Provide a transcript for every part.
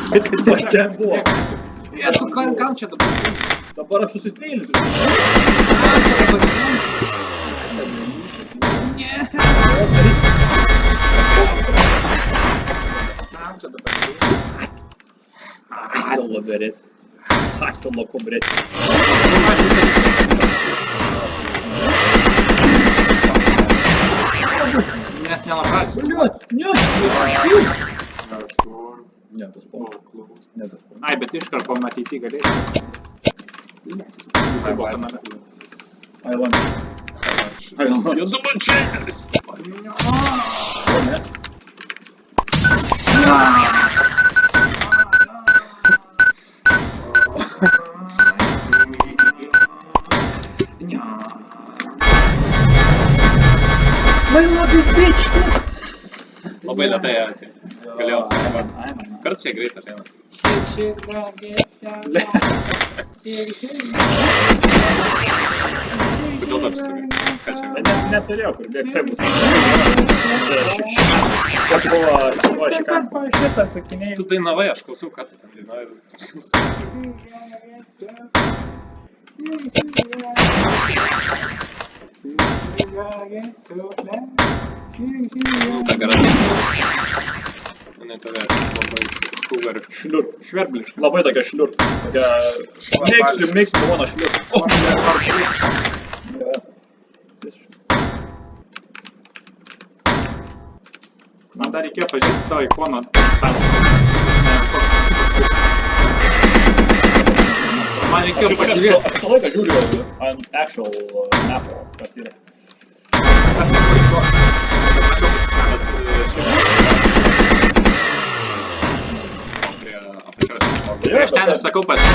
Ten buvo. Tu kam čia dabar? Dabar aš susipėliu. Ne. Kam čia dabar? Асило берет. Асило кобрет. Nes nelapras. Блядь, нет. Нет, tas buvo. Нет, tas buvo. Ai, bet iškart pamatyti galėsi. I lunch. Jūs dabar čeiteris. Ne? My love is bitches! Labai lėtai galiausiai. Kartais jie greitai ateina. Kodėl taip sakai? Ką čia? Neturėjau, kur bėgti bus. Kas buvo šitą sakiniai? Tu dainavai, aš klausiau, ką tu ten dainavai. Ta gera daina. Jinai tokia labai šverbliška. Labai tokia šliur. Tokia mėgsiu mano šliur. Man dar reikėjo pažiūrėti tavo ikoną. Man reikėjo pažiūrėti. Aš tą laiką žiūriu ant actual mapo, kas yra. Aš ten ir sakau pats.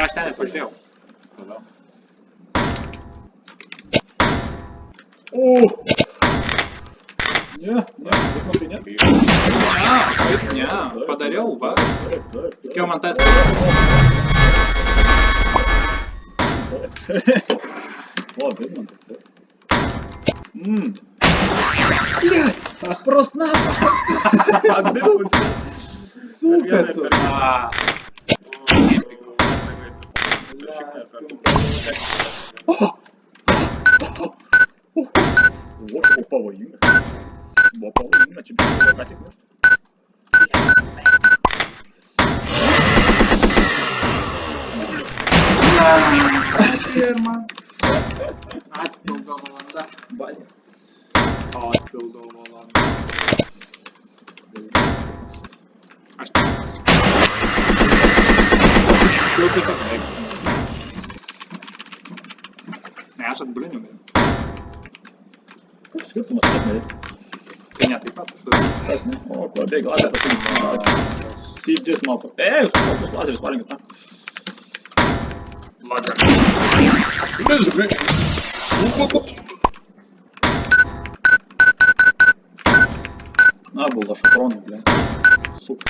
Aš ten ir pažiūrėjau. Ne, padariau, va. Reikėjo man tas O, Vidmantas. Блядь, проснапа! Сука tu! O, čia buvo pavojinga. Buvo pavojinga, čia buvo ką tik mirti. Atpildo valanda. Balė. Atpildo valanda. Aš nesu. Jau taip pat reikia. Ne, aš atbuliniu. Koks skirtumas, kad nereikia? Tai ne taip pat. Kas ne? O, ko, bėg, latę pasiimti. Pydės, mafo. Jūs kažkokius lazeris varinkit, na? Lazer. Na, buvo šatronai, blė. Suka.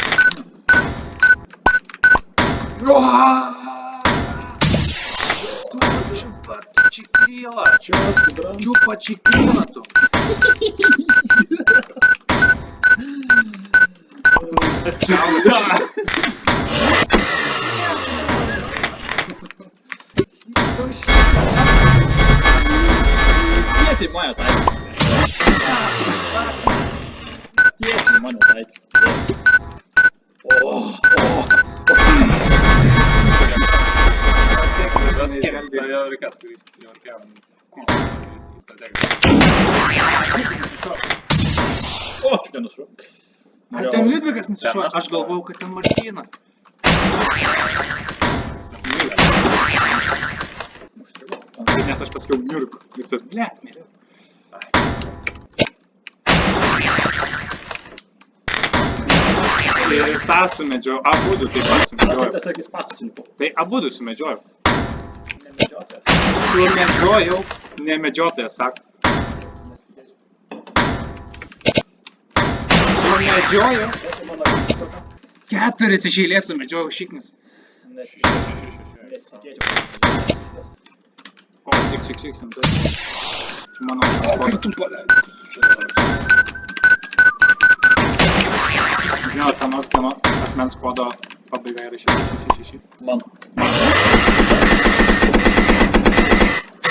Чупа чекрила. Čios, kudran. Чупа чекрила tu. Tiesiai mane taikys. Tiesiai mane taikys. Jau reikės, kurį jau reikėjo į strategiją. O, čia nenušau. Ar ten Liudvikas nusišuo? Aš galvojau, kad ten Martynas. Nes aš pasakiau Miurk. Ir tas blėt, mėliau. Ir tą sumedžiau, abudu taip pat sumedžiojau. Tai tiesiog jis patas lipo. Tai abudu sumedžiojau. Nemedžiotojas. Sumedžiojau, nemedžiotojas, sako. Sumedžiojau. Keturis iš eilės sumedžiojau šiknius. Nesitikėčiau. O, sik, čia mano... O, kaip tu paleidai? Men skodo pabaiga yra 666. Man.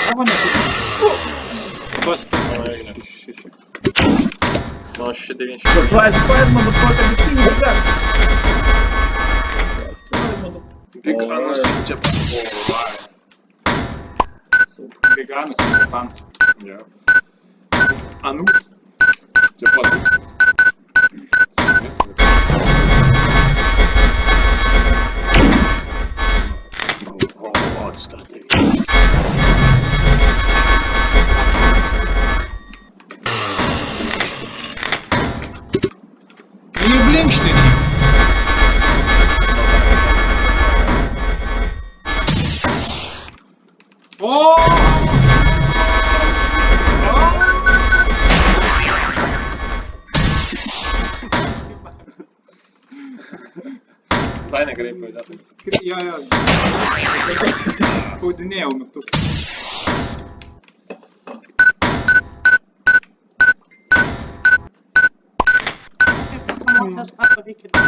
Arba ne 666. Duosiu tiksliai 666. Man 696. Surprise, motherfucker, the king is back! Big Anus in Japan. Big Anus in Japan. Yeah. Anus? Japan. Не блинчный. О! Tai negerai pajudėti. Jo. Spaudinėjau mygtuką. Mes paėmėm.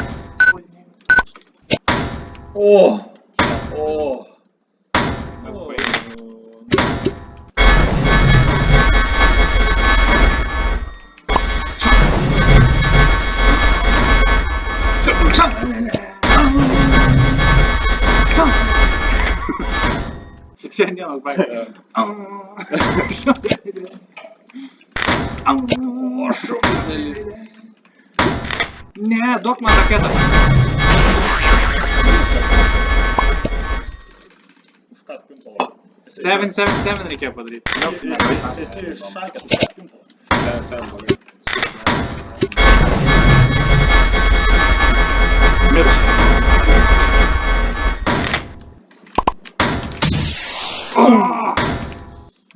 Šiandienos baigė. Ne, duok man raketą. Užkat pimpalo. 777 reikėjo padaryti. Esi iššakęs, užkat pimpalo. Mirč.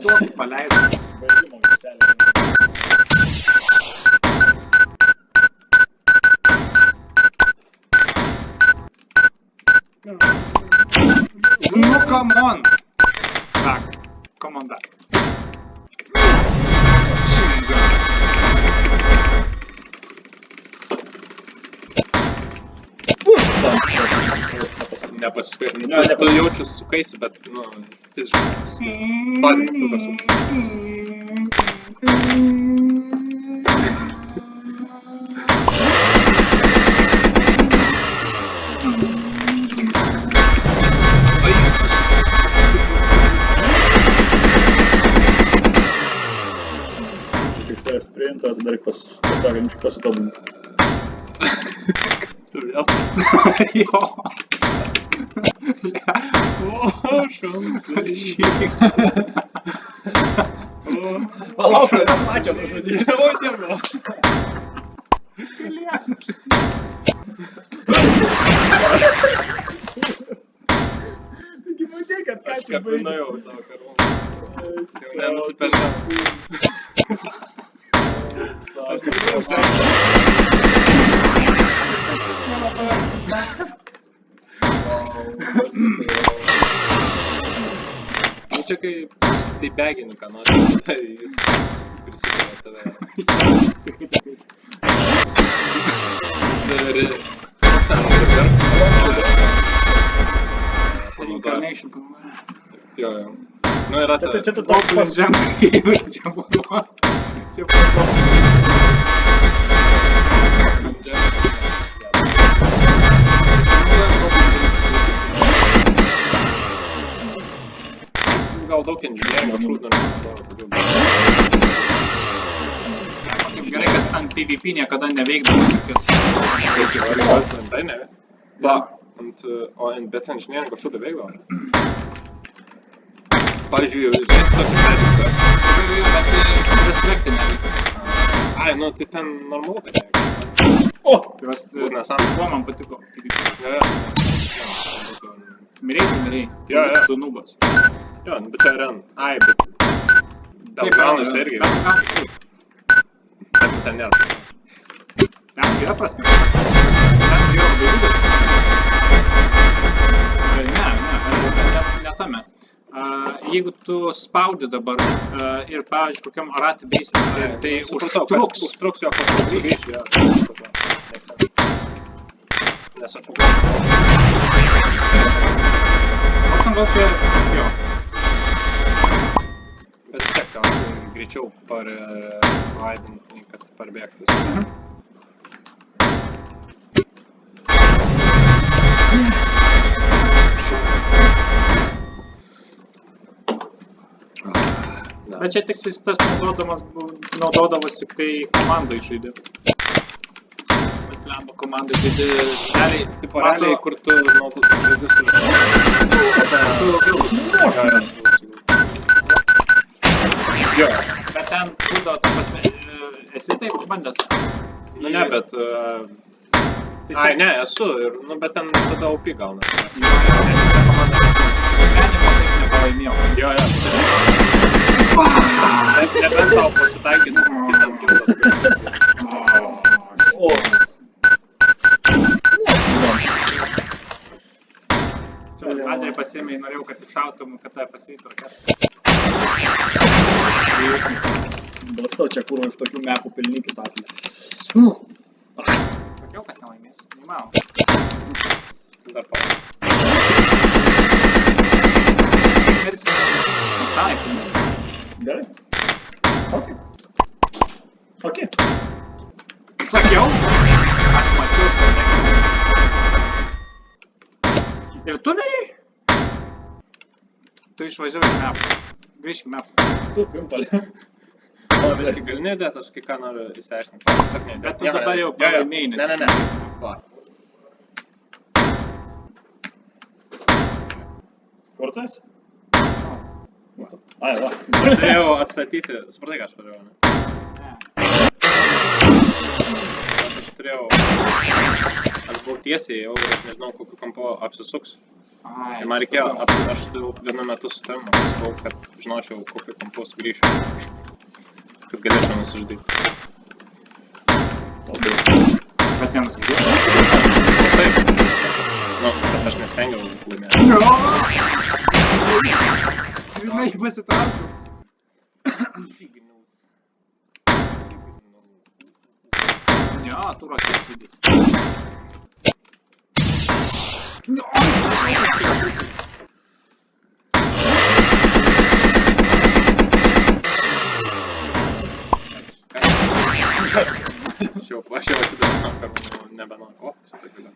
Duok paleidau. Baigimo viselė. Ну, камон! Так, команда. Nepasikai. Ne, Tu jaučius sukaisi, bet, nu, fiziškai. Padė mygtuką su. Kaip tai sprintas, dar pasakant, pasitobinti. Tu vėl. Jo. O, šaunus. Palauk, pačią nužudyti. O, dirbo. Taigi matei, kad ką Aš čia baigė. kapinojau savo karūną. Jau nenusipelniau. Aš kaip Nu čia kai tai begini, ką nori, tai jis prisikelia tave. Jis koks ten rezervas? Incarnation. Jo. Nu yra ta... Čia tu toks Toks ženklas įvars čia buvo. Čia buvo. Gal daug inžinieringo šūdnamio naudojo. Kaip gerai, kad ant PvP niekada neveikdavo. Tai ne. Va, bet inžinieringo šūdą veikdavo. Pavyzdžiui, žinai, tokį medžiagas. Bet respekti neveikia. Ai, nu, tai ten normalu tai neveikia. O! Tai vas, Būt nesąmonė. kuo man patiko PvP. Jo. Mirėjai, tai mirėjai. Jo. Tu nubas. Jo, bet čia ren. Ai, bet... Belgranas irgi. Bet ten nėra. Ten yra prasme. Ten yra daugybė. Ne tame. Jeigu tu spaudi dabar ir, pavyzdžiui, kokiam Arati beisinėse, tai užtruks. Užtruks jo, kad sugrįš, jo. Nesvarbu. Aukštam gal čia, jo. Bet vis tiek, gal greičiau parvaidint, nei kad parbėgti visą. Bet čia tik tas naudodavosi, kai komandai žaidė. Bet lemba komandai žaidė realiai, Tipo realiai, kur tu žaidži su Jo. Bet ten būdavo, ta prasme, esi taip bandęs? Nu ne, bet... Ai, ne, esu, ir, nu, bet ten tada OP gaunasi, nes... Gyvenimo taip nepalaimėjau. Jo. Nebent tau pasitaikys kitam kildas. O. Čia Azija pasiėmė, norėjau, kad iššautum, kad tave pasivytų raketas. Blastau čia kurva iš tokių mepų pilnykis aslė. Sakiau, kad nelaimėsiu. Neįmanoma. Dar pa. Mirsi. Taikimas. Gerai. Ok. Sakiau? Aš mačiau šitą. Ir tu mirei? Tu išvažiavai iš mepų. Grįžk į mepų. Tu pimpalė. Biškai gali nedėt, aš kai ką noriu įsiaiškinti. Tiesiog nedėt. Bet tu dabar jau pralaimėjai, nes... Ne. Va. Kur tu esi? Ai, va. Turėjau atstatyti, supratai, ką aš padariau, ne? Nes aš turėjau... Aš buvau tiesiai jau ir aš nežinau, kokiu kampu apsisuks. Ai, Ir man reikėjo, aš vienu metu su tavim apsisukau, kad žinočiau, kokiu kampu sugrįšiu. Kad galėčiau nusižudyti. Bet nenusižiūrėjau. Taip. Nu, kad aš nestengiau laimėti. Žinai, pasitraukiau. Jo, tu rakės vidys. Aš jau atidavęs savo karūną, nebenoriu. O, šitą galiu.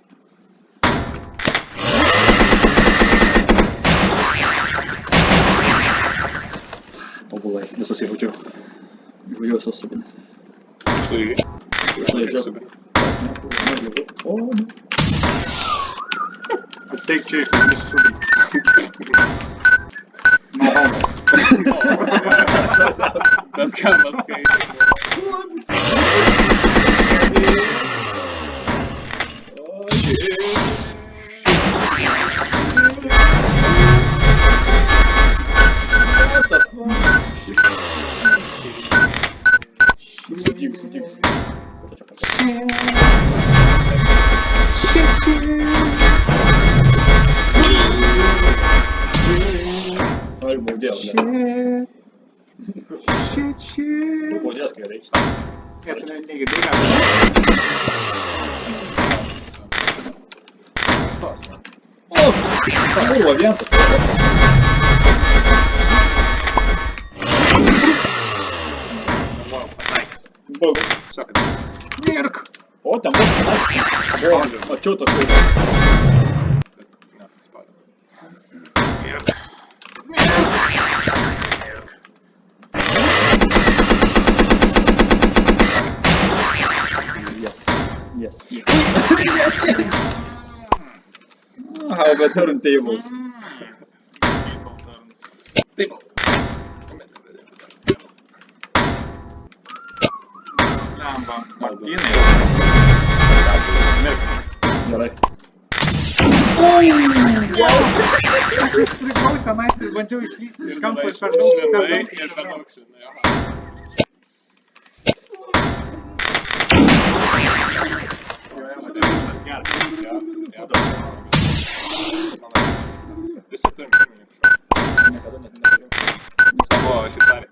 Tobulai, visus įjaučiau. Įvažiuosios subinės. Tu į... O, Ateik čia iš manęs subį. Bet ką paskaitė. Ai, baudėl, ne? Tu baudės, kai reiks. Kai tu negirdėjai, O, kurva, vienas. Pataikys. Baugu. Tiesiog, mirk! O, ten bus. O, mačiau tokių. ne, spaudė. Yes. How about turntables? Taip. Lemba, Martynai. Gerai. Aš užstrigau tenais ir bandžiau išlysti iš kampo iš per daug. Visi turim pirminį kažką. Niekada net neturėjau. Savo Šveicarijai.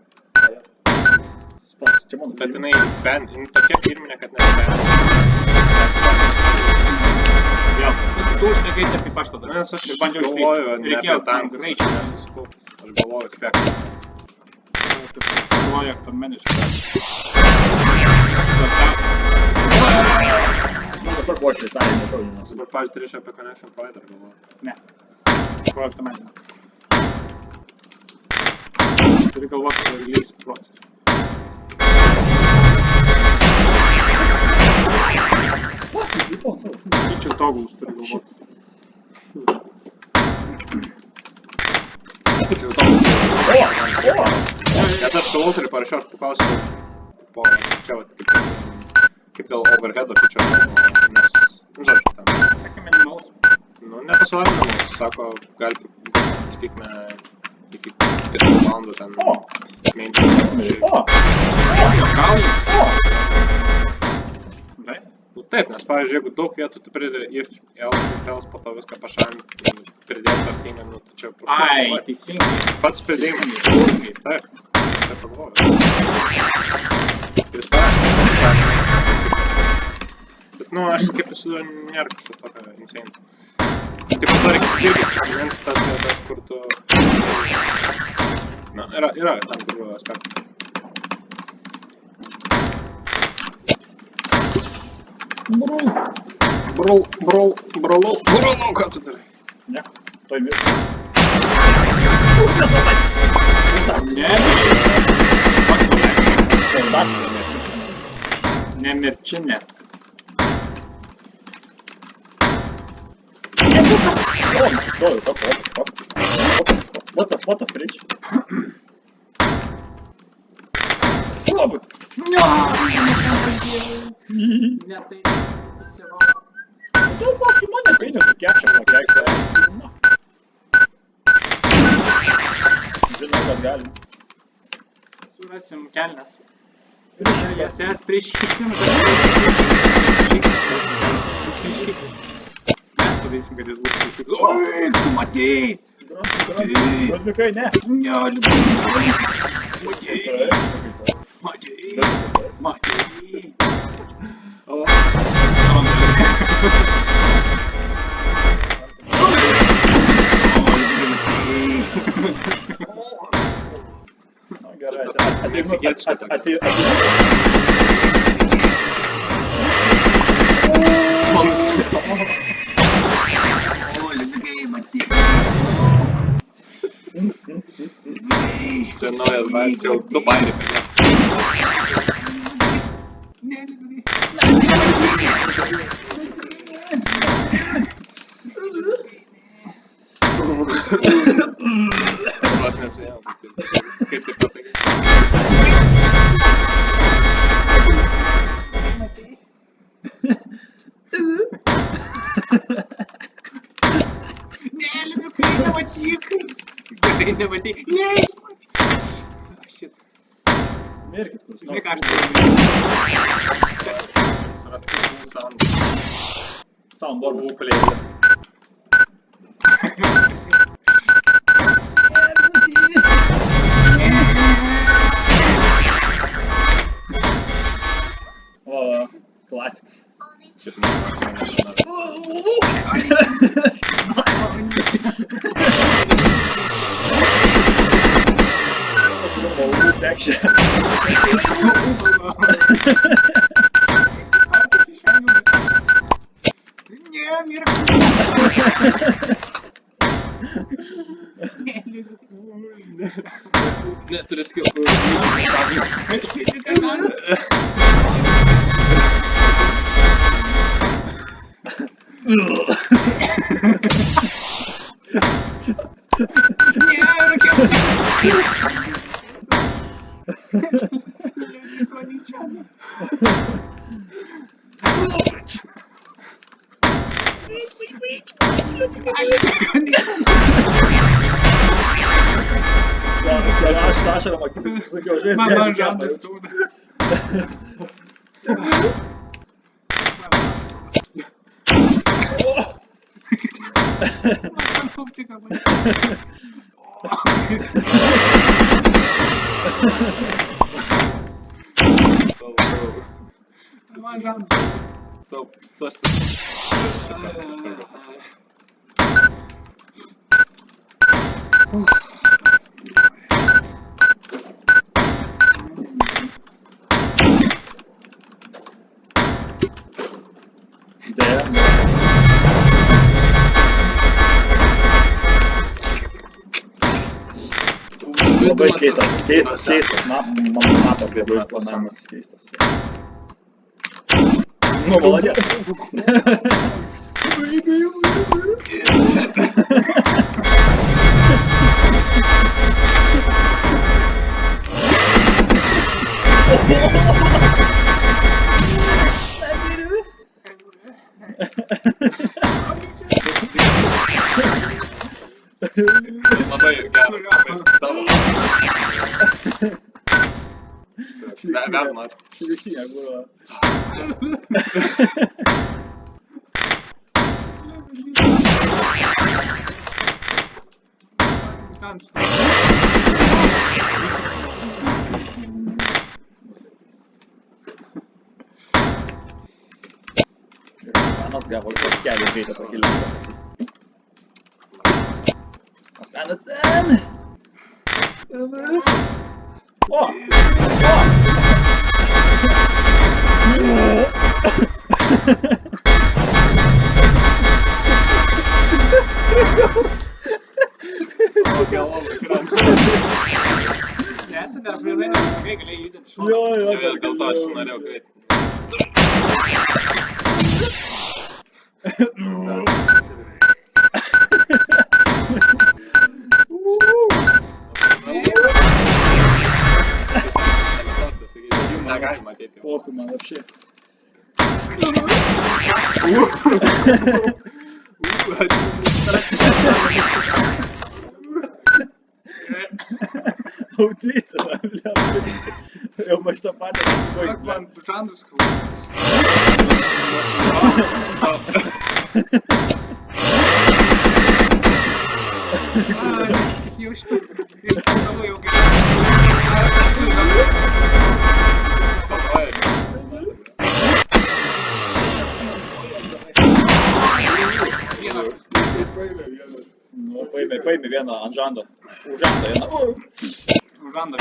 Spas, čia mano. Bet jinai tokia firminė, kad nesibent. Jo, taip kaip aš tada. Nes aš Ir bandžiau galvoju, išvysti. ne Reikėjo apie tankus, greičio. aš nesuskaupęs. Aš galvoju spektrą. Projekto manager. Nu, dabar buvo Šveicarija, nežinau, žinau. Dabar, pavyzdžiui, turėčiau apie Connection Fighter galvoju. Ne. Projekto manager. Turi galvoti apie release procesą. Feature toggles turi galvoti. Net aš autoriui parašiau, aš paklausiau po čia vat kaip dėl overheado feature, nes, nu žodžiu, ten, Sakė minimalus. nu, nepasirodė minimalus, sako, gali sakykime, iki 4 valandų ten maintenance. Juokauji? Gerai. Nu taip, nes pavyzdžiui, jeigu daug vietų tu pridedi if, else, if else, po to viską pašalint, pridėti tarkime, nu, tu čia Ai, teisingai. pats pridėjimas. Taip, taip pagalvoju. Ir jis parašė. Bet, nu, aš kaip esu, nėra kažko tokio insane. Taip pat reikia irgi prisiminti tas vietas, kur tu... Na, yra tam tikrų aspektų. Brolau, ką tu darai? Ne, toj viskas. Ne. Nemirčinė. What the fridge? Labai. Ne, tai įsivau. Dėl paskui mane painio tu kečia, žinau, kad galim. Surasim kelnes. Jas priešysim. Mes padarysim, kad jis būtų priešysim. Oi, tu matėjai! Rodvikai, ne. Ne, liūdai. Matėjai. O. Gerai, Meksikietiškas. Suomis. Čia naujas baris, jau du bairiai. Vos neapsiėjau, kaip tai pasakyti. Gerai, nematyk. Neis. Shit. Mirkit, kur Žinai, ką aš Surasti sound. Soundboard buvo playlist. O, klasik. Neturi skiltų. Aš ašarom akis, sakiau, žiūrės, Man žandas skauda. Man koptika man. Man žandas. Tau plastas. Labai keistas mapas, labai išplanavimas keistas. Nu, молодец. Labai geras, labai tavo. Verma. Šilykštinė buvo. Panas gavo kelią greitą pakilti. Panas N! O! O! Kokia lova, krenta. Ne, tu dar prie laimės ilgai galėjai judinti šoną. Jo, Dėl to aš norėjau greitai. Negalima ateiti. Похуй, man вообще. Autista, bля. Eu vou estar para Как man žandus kalba. Jau šitą savo jau vienas. Nu, paėmė vieną ant žando. Už žando vieną. Žandą.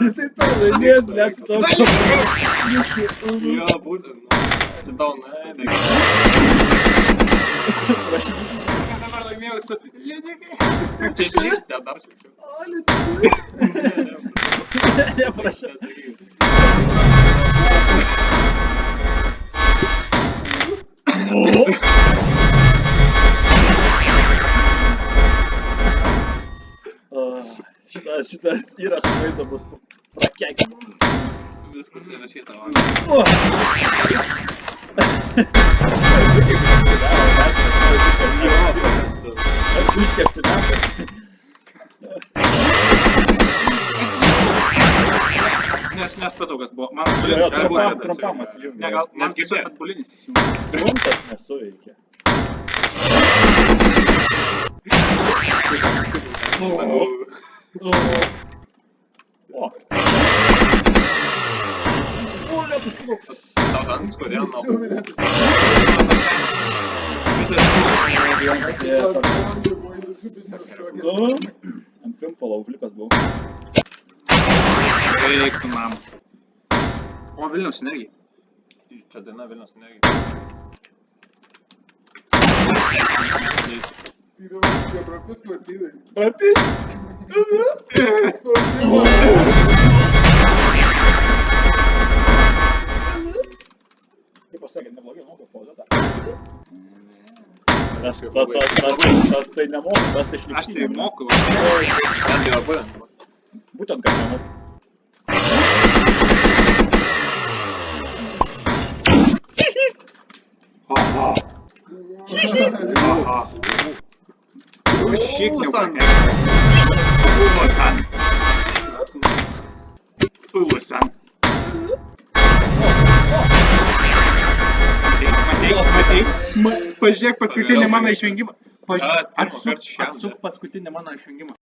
Jisai tau laimės, blėt, su tavo šliukščiu. Jo, būtent. Čia tau ne. Prašyčiau. Ką dabar laimėjau su liedikai? Čia išlįsti, dar šiek. Ne, prašau. Šitas įrašas vaizdo bus prakeiktas. Viskas įrašyta. Aš iškepsiu metas. Nespratau, kas buvo. Man Trumpam atsijungi. Ne, gal man tiesiog atbulinis įsijungi. Gruntas nesuveikė. O. O, liepus plauks. Tau žandus, kodėl nuo? Ant pimpalo užlipęs buvau. Eik tu mamas. O, Vilniaus energija. Čia daina Vilniaus energija. Papis? Kaip pasakė, neblogai moka pauzę tą. Tas tai nemoka, tas tai šliukštinė. Aš tai moku. Ten tai labai. Būtent kad nemoka. Aha. Šikniukas. Pusan. Matai. Pažiūrėk paskutinį mano išvengimą. pirmąkart šiam, Atsuk paskutinį mano išjungimą.